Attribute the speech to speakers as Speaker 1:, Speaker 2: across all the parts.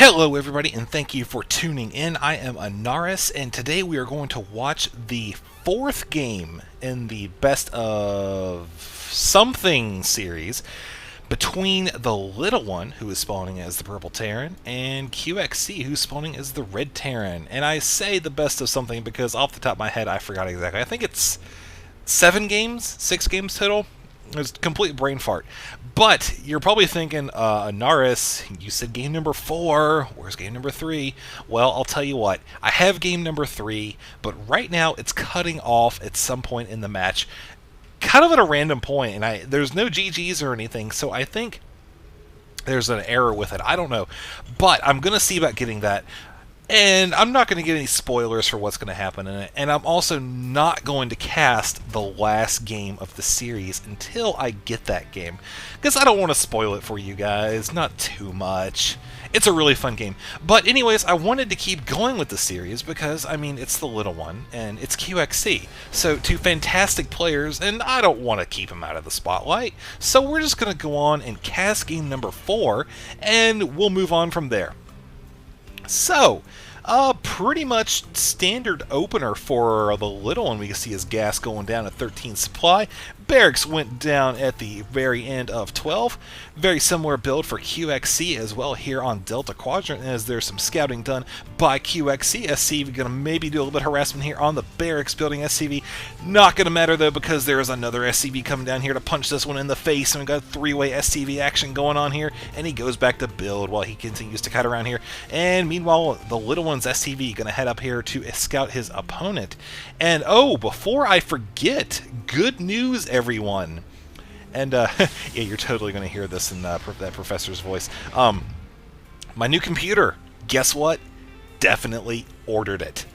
Speaker 1: Hello everybody and thank you for tuning in. I am Anaris and today we are going to watch the fourth game in the Best of Something series between the little one, who is spawning as the Purple Terran, and QXC, who's spawning as the Red Terran. And I say the Best of Something because off the top of my head I forgot exactly. I think it's 6 games total. It was a complete brain fart. But you're probably thinking, Anaris, you said game number 4. Where's game number 3? Well, I'll tell you what. I have game number 3, but right now it's cutting off at some point in the match. Kind of at a random point, and there's no GGs or anything, so I think there's an error with it. I don't know. But I'm going to see about getting that. And I'm not going to get any spoilers for what's going to happen in it. And I'm also not going to cast the last game of the series until I get that game. Because I don't want to spoil it for you guys. Not too much. It's a really fun game. But anyways, I wanted to keep going with the series because, I mean, it's the little one. And it's QXC. So, two fantastic players. And I don't want to keep them out of the spotlight. So we're just going to go on and cast game number 4. And we'll move on from there. So, pretty much standard opener for the little one. We can see his gas going down at 13 supply. Barracks went down at the very end of 12. Very similar build for QXC as well here on Delta Quadrant, as there's some scouting done by QXC. SCV going to maybe do a little bit of harassment here on the Barracks building SCV. Not going to matter though, because there is another SCV coming down here to punch this one in the face, and we got 3-way SCV action going on here, and he goes back to build while he continues to cut around here. And meanwhile, the little one's SCV going to head up here to scout his opponent. And oh, before I forget, good news, everyone. And yeah, you're totally going to hear this in that professor's voice. My new computer, guess what? Definitely ordered it.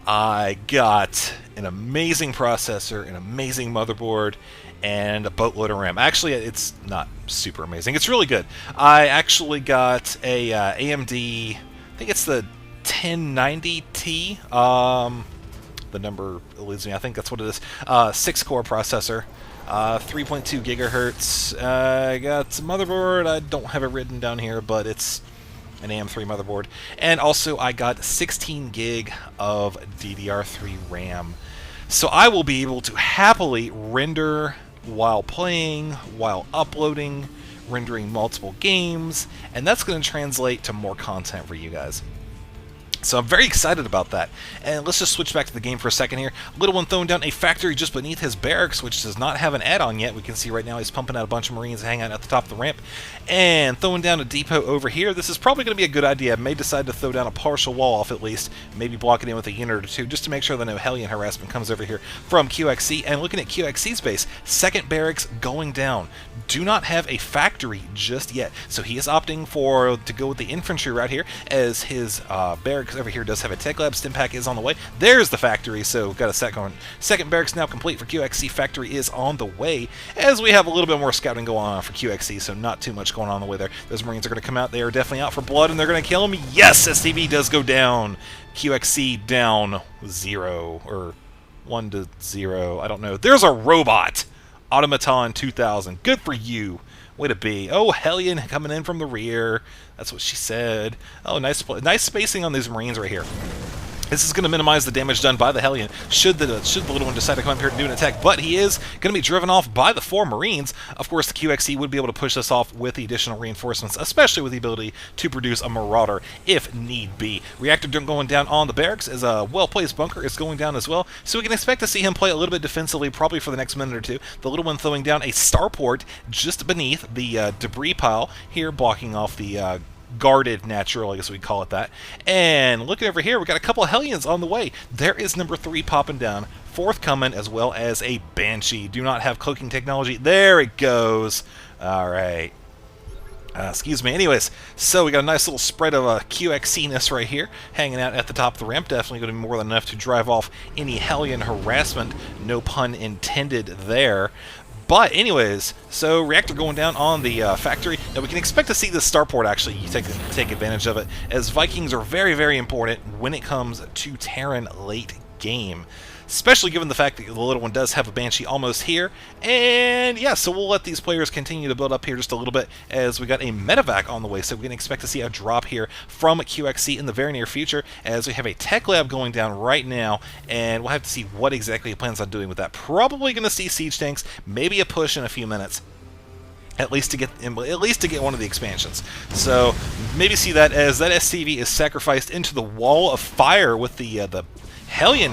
Speaker 1: I got an amazing processor, an amazing motherboard, and a boatload of RAM. Actually, it's not super amazing. It's really good. I actually got a AMD, I think it's the 1090T. The number eludes me. I think that's what it is. 6-core processor. 3.2 gigahertz. I got some motherboard. I don't have it written down here, but it's an AM3 motherboard. And also, I got 16 gig of DDR3 RAM. So I will be able to happily render while playing, while uploading, rendering multiple games, and that's going to translate to more content for you guys. So I'm very excited about that. And let's just switch back to the game for a second here. Little one throwing down a factory just beneath his barracks, which does not have an add-on yet. We can see right now he's pumping out a bunch of Marines hanging out at the top of the ramp. And throwing down a depot over here. This is probably going to be a good idea. I may decide to throw down a partial wall off at least. Maybe block it in with a unit or two, just to make sure that no Hellion harassment comes over here from QXC. And looking at QXC's base, second barracks going down. Do not have a factory just yet. So he is opting to go with the infantry route here, as his barracks over here does have a tech lab. Stim pack is on the way. There's the factory, so we've got a set going. Second barracks now complete for QXC. Factory is on the way, as we have a little bit more scouting going on for QXC, so not too much going on the way there. Those Marines are going to come out. They are definitely out for blood, and they're going to kill him. Yes, SCV does go down. QXC down 0, or 1 to 0. I don't know. There's a robot. Automaton 2000. Good for you. Way to be. Oh, Hellion coming in from the rear. That's what she said. Oh, nice spacing on these Marines right here. This is going to minimize the damage done by the Hellion should the little one decide to come up here and do an attack, but he is going to be driven off by the 4 Marines. Of course, the QXC would be able to push this off with the additional reinforcements, especially with the ability to produce a Marauder if need be. Reactor going down on the barracks, as a well-placed bunker is going down as well, so we can expect to see him play a little bit defensively probably for the next minute or two. The little one throwing down a starport just beneath the debris pile here, blocking off the guarded natural, I guess we'd call it that. And looking over here, we got a couple of Hellions on the way. There is number 3 popping down. 4th coming, as well as a Banshee. Do not have cloaking technology. There it goes. Alright. Excuse me. Anyways, so we got a nice little spread of QXC-ness right here, hanging out at the top of the ramp. Definitely going to be more than enough to drive off any Hellion harassment. No pun intended there. But anyways, so Reactor going down on the factory. Now we can expect to see the starport actually take advantage of it, as Vikings are very, very important when it comes to Terran late game. especially given the fact that the little one does have a Banshee almost here. And yeah, so we'll let these players continue to build up here just a little bit as we got a medevac on the way, so we can expect to see a drop here from QXC in the very near future, as we have a tech lab going down right now, and we'll have to see what exactly he plans on doing with that. Probably going to see siege tanks, maybe a push in a few minutes. At least to get one of the expansions. So maybe see that as that SCV is sacrificed into the wall of fire with the Hellion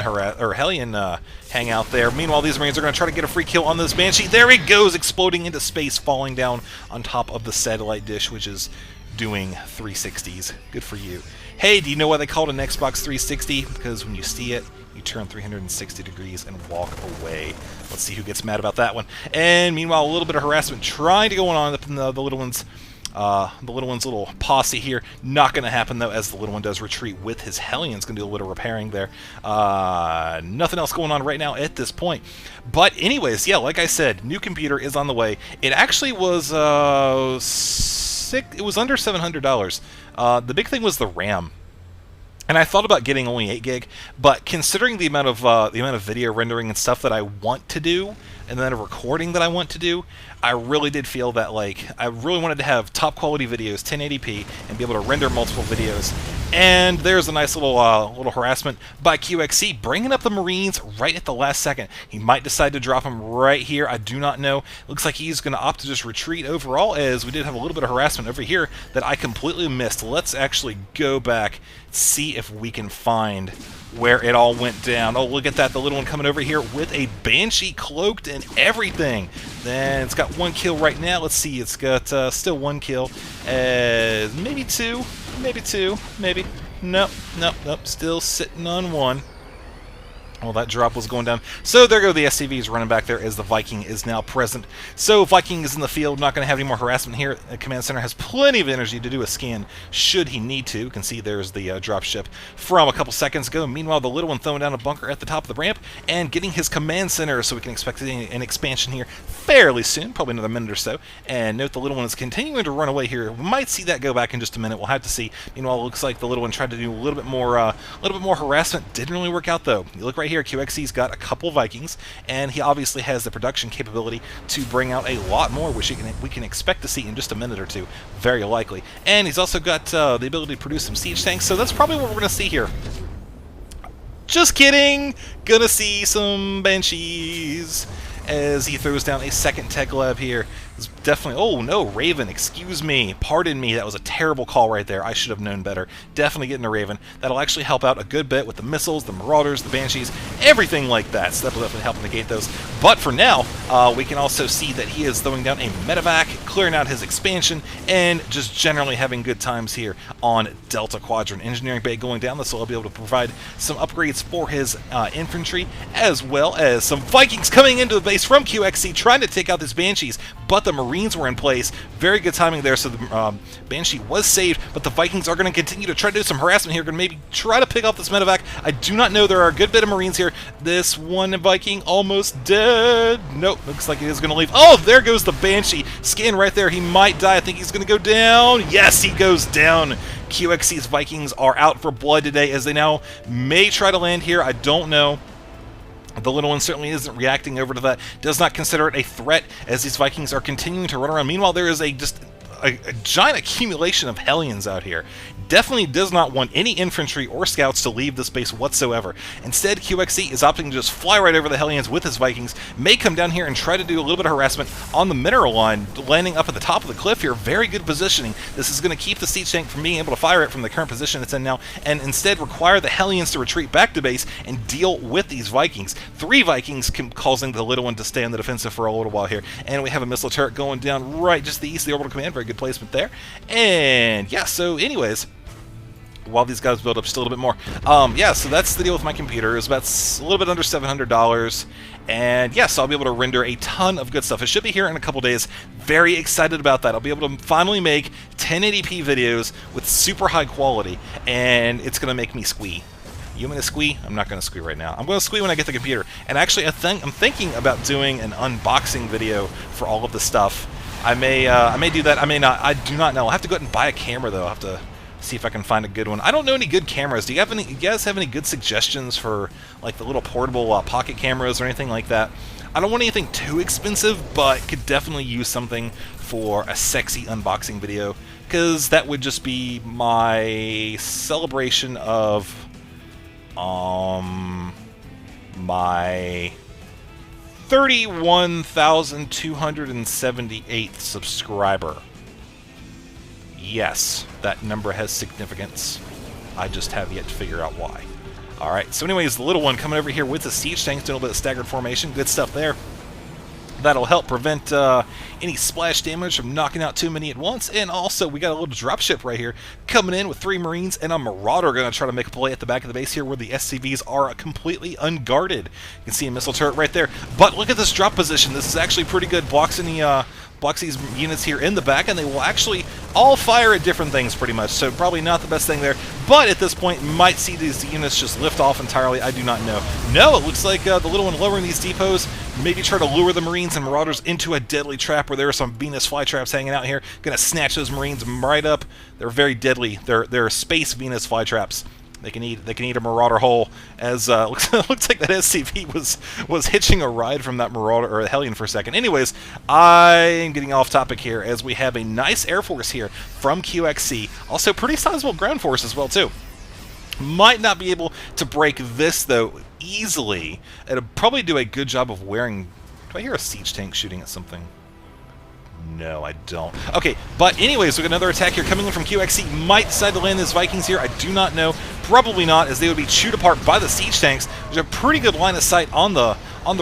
Speaker 1: hangout there. Meanwhile, these Marines are going to try to get a free kill on this Banshee. There he goes, exploding into space, falling down on top of the satellite dish, which is doing 360s. Good for you. Hey, do you know why they call it an Xbox 360? Because when you see it, you turn 360 degrees and walk away. Let's see who gets mad about that one. And meanwhile, a little bit of harassment trying to go on up in the little one's little posse here. Not going to happen, though, as the little one does retreat with his Hellions. Going to do a little repairing there. Nothing else going on right now at this point. But anyways, yeah, like I said, new computer is on the way. It actually was it was under $700. The big thing was the RAM. And I thought about getting only 8 gig, but considering the amount of video rendering and stuff that I want to do, and then a recording that I want to do, I really did feel that I really wanted to have top quality videos, 1080p, and be able to render multiple videos. And there's a nice little harassment by QXC, bringing up the Marines right at the last second. He might decide to drop them right here. I do not know. Looks like he's going to opt to just retreat overall, as we did have a little bit of harassment over here that I completely missed. Let's actually go back, see if we can find where it all went down. Oh, look at that, the little one coming over here with a Banshee cloaked and everything. Then it's got 1 kill right now. Let's see, it's got still 1 kill. Maybe 2, maybe. Nope, still sitting on 1. Well, that drop was going down. So there go the SCVs running back there as the Viking is now present. So Viking is in the field, not going to have any more harassment here. The Command Center has plenty of energy to do a scan should he need to. You can see there's the drop ship from a couple seconds ago. Meanwhile, the little one throwing down a bunker at the top of the ramp and getting his Command Center, so we can expect an expansion here fairly soon, probably another minute or so. And note the little one is continuing to run away here. We might see that go back in just a minute. We'll have to see. Meanwhile, it looks like the little one tried to do a little bit more harassment. Didn't really work out, though. You look right here, QXC's got a couple Vikings, and he obviously has the production capability to bring out a lot more, which we can expect to see in just a minute or two, very likely. And he's also got the ability to produce some siege tanks, so that's probably what we're going to see here. Just kidding! Gonna see some Banshees as he throws down a second tech lab here. It's definitely... Oh, no, Raven, excuse me. Pardon me, that was a terrible call right there. I should have known better. Definitely getting a Raven. That'll actually help out a good bit with the missiles, the Marauders, the Banshees, everything like that. So that'll definitely help negate those. But for now, we can also see that he is throwing down a medevac, clearing out his expansion, and just generally having good times here on Delta Quadrant. Engineering Bay going down. This will be able to provide some upgrades for his infantry, as well as some Vikings coming into the base from QXC, trying to take out this Banshees, but the Marines were in place. Very good timing there, so the Banshee was saved, but the Vikings are going to continue to try to do some harassment here, going to maybe try to pick off this medevac. I do not know. There are a good bit of Marines here. This one Viking almost dead. Nope, looks like he is going to leave. Oh, there goes the Banshee. Skin right there. He might die. I think he's going to go down. Yes, he goes down. QXC's Vikings are out for blood today, as they now may try to land here. I don't know. The little one certainly isn't reacting over to that. Does not consider it a threat, as these Vikings are continuing to run around. Meanwhile, there is a giant accumulation of Hellions out here. Definitely does not want any infantry or scouts to leave this base whatsoever. Instead, QXC is opting to just fly right over the Hellions with his Vikings, may come down here and try to do a little bit of harassment on the mineral line, landing up at the top of the cliff here. Very good positioning. This is going to keep the siege tank from being able to fire it from the current position it's in now, and instead require the Hellions to retreat back to base and deal with these Vikings. 3 Vikings causing the little one to stay on the defensive for a little while here. And we have a missile turret going down right just the east of the orbital command. Very good placement there. And yeah, so anyways, while these guys build up just a little bit more. Yeah, so that's the deal with my computer. It was about a little bit under $700. And yes, I'll be able to render a ton of good stuff. It should be here in a couple days. Very excited about that. I'll be able to finally make 1080p videos with super high quality. And it's going to make me squee. You want to squee? I'm not going to squee right now. I'm going to squee when I get the computer. And actually, I'm thinking about doing an unboxing video for all of the stuff. I may do that. I may not. I do not know. I'll have to go out and buy a camera, though. I'll See if I can find a good one. I don't know any good cameras. Do you have any? You guys have any good suggestions for like the little portable pocket cameras or anything like that? I don't want anything too expensive, but could definitely use something for a sexy unboxing video, because that would just be my celebration of my 31,278th subscriber. Yes, that number has significance. I just have yet to figure out why. Alright, so anyways, the little one coming over here with the siege tanks, doing a little bit of staggered formation. Good stuff there. That'll help prevent any splash damage from knocking out too many at once. And also, we got a little dropship right here coming in with 3 Marines and a Marauder going to try to make a play at the back of the base here where the SCVs are completely unguarded. You can see a missile turret right there. But look at this drop position. This is actually pretty good. Blocks these units here in the back, and they will actually all fire at different things pretty much, so probably not the best thing there. But at this point, you might see these units just lift off entirely. I do not know. No, it looks like the little one lowering these depots, maybe try to lure the Marines and Marauders into a deadly trap where there are some Venus flytraps hanging out here. Gonna snatch those Marines right up. They're very deadly. They're space Venus flytraps. They can eat a Marauder whole, as looks like that SCV was hitching a ride from that Marauder or Hellion for a second. Anyways, I'm getting off topic here, as we have a nice Air Force here from QXC. Also, pretty sizable ground force as well too. Might not be able to break this though easily. It'll probably do a good job of wearing. Do I hear a siege tank shooting at something? No, I don't. Okay, but anyways, we got another attack here coming in from QXC. Might decide to land his Vikings here. I do not know. Probably not, as they would be chewed apart by the siege tanks. There's a pretty good line of sight on the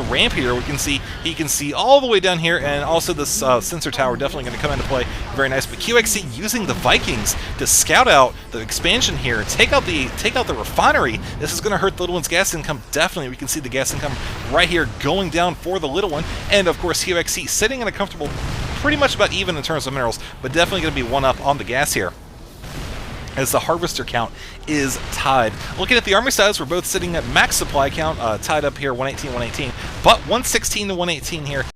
Speaker 1: ramp here. He can see all the way down here, and also this sensor tower definitely going to come into play. Very nice. But QXC using the Vikings to scout out the expansion here, take out the refinery. This is going to hurt the little one's gas income. Definitely, we can see the gas income right here going down for the little one, and of course QXC sitting in a comfortable, pretty much about even in terms of minerals, but definitely going to be one up on the gas here, as the harvester count is tied. Looking at the army size, we're both sitting at max supply count, tied up here, 118, 118, but 116 to 118 here.